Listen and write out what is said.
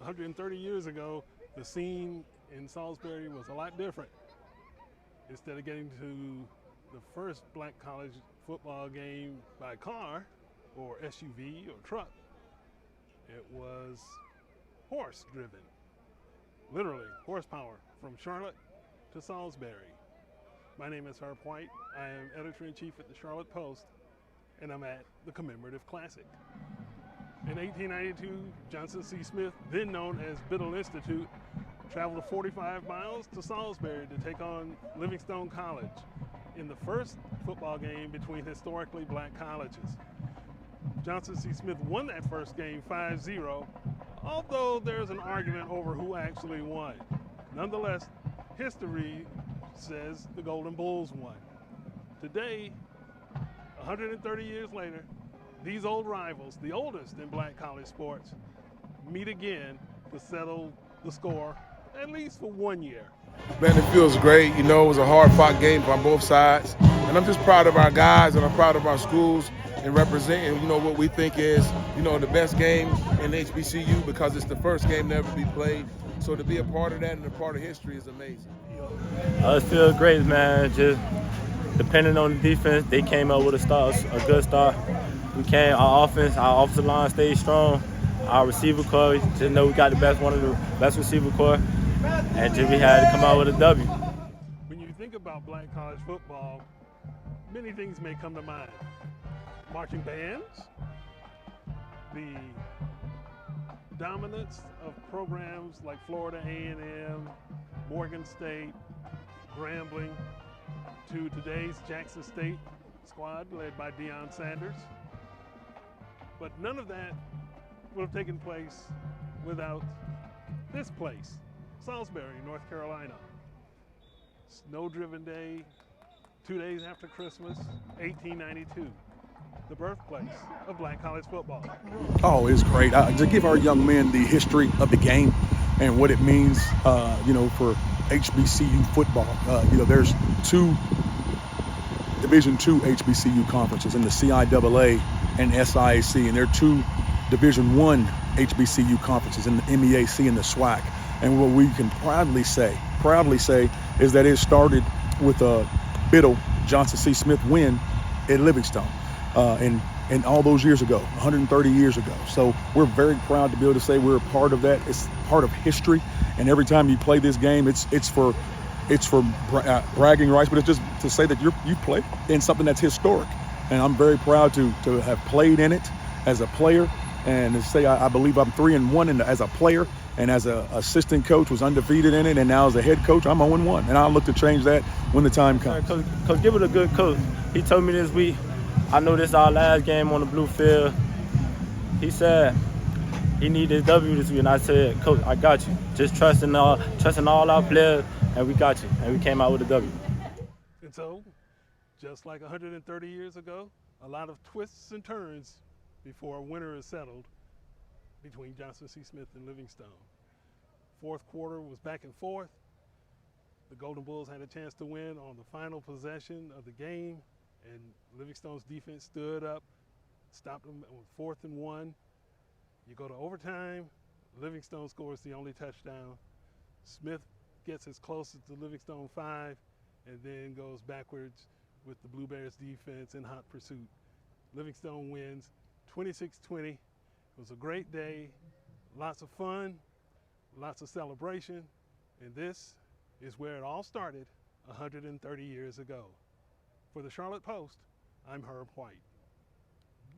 130 years ago, the scene in Salisbury was a lot different. Instead of getting to the first black college football game by car or SUV or truck, it was horse driven. Literally, horsepower from Charlotte to Salisbury. My name is Herb White. I am editor-in-chief at the Charlotte Post, and I'm at the Commemorative Classic. In 1892, Johnson C. Smith, then known as Biddle Institute, traveled 45 miles to Salisbury to take on Livingstone College in the first football game between historically black colleges. Johnson C. Smith won that first game 5-0, although there's an argument over who actually won. Nonetheless, history says the Golden Bulls won. Today, 130 years later, these old rivals, the oldest in black college sports, meet again to settle the score, at least for 1 year. Man, it feels great. You know, it was a hard-fought game on both sides. And I'm just proud of our guys and I'm proud of our schools and representing, you know, what we think is, you know, the best game in HBCU because it's the first game to ever be played. So to be a part of that and a part of history is amazing. It feels great, man. Just depending on the defense, they came up with a good start. Our offensive line stayed strong. Our receiver core, just know we got one of the best receiver core, and just we had to come out with a W. When you think about black college football, many things may come to mind. Marching bands, the dominance of programs like Florida A&M, Morgan State, Grambling, to today's Jackson State squad led by Deion Sanders. But none of that would have taken place without this place, Salisbury, North Carolina. Snow-driven day, 2 days after Christmas, 1892, the birthplace of black college football. Oh, it's great. To give our young men the history of the game and what it means, you know, for HBCU football. You know, there's two Division II HBCU conferences in the CIAA and SIAC, and there are two Division I HBCU conferences in the MEAC and the SWAC. And what we can proudly say is that it started with a Biddle Johnson C. Smith win at Livingstone and all those years ago, 130 years ago. So we're very proud to be able to say we're a part of that. It's part of history, and every time you play this game, it's for bragging rights, but it's just to say that you play in something that's historic. And I'm very proud to have played in it as a player, and to say I believe I'm 3-1 as a player, and as an assistant coach was undefeated in it, and now as a head coach I'm 0-1, and I'll look to change that when the time comes. Coach Gibbert a good coach. He told me this week, I know this is our last game on the blue field. He said he needed a W this week, and I said, Coach, I got you. Just trusting all our players, and we got you, and we came out with a W. And so, just like 130 years ago, a lot of twists and turns before a winner is settled between Johnson C. Smith and Livingstone. Fourth quarter was back and forth. The Golden Bulls had a chance to win on the final possession of the game, and Livingstone's defense stood up, stopped them on 4th and 1. You go to overtime, Livingstone scores the only touchdown. Smith gets as close as the Livingstone 5 and then goes backwards with the Blue Bears defense in hot pursuit. Livingstone wins 26-20. It was a great day, lots of fun, lots of celebration, and this is where it all started 130 years ago. For the Charlotte Post, I'm Herb White.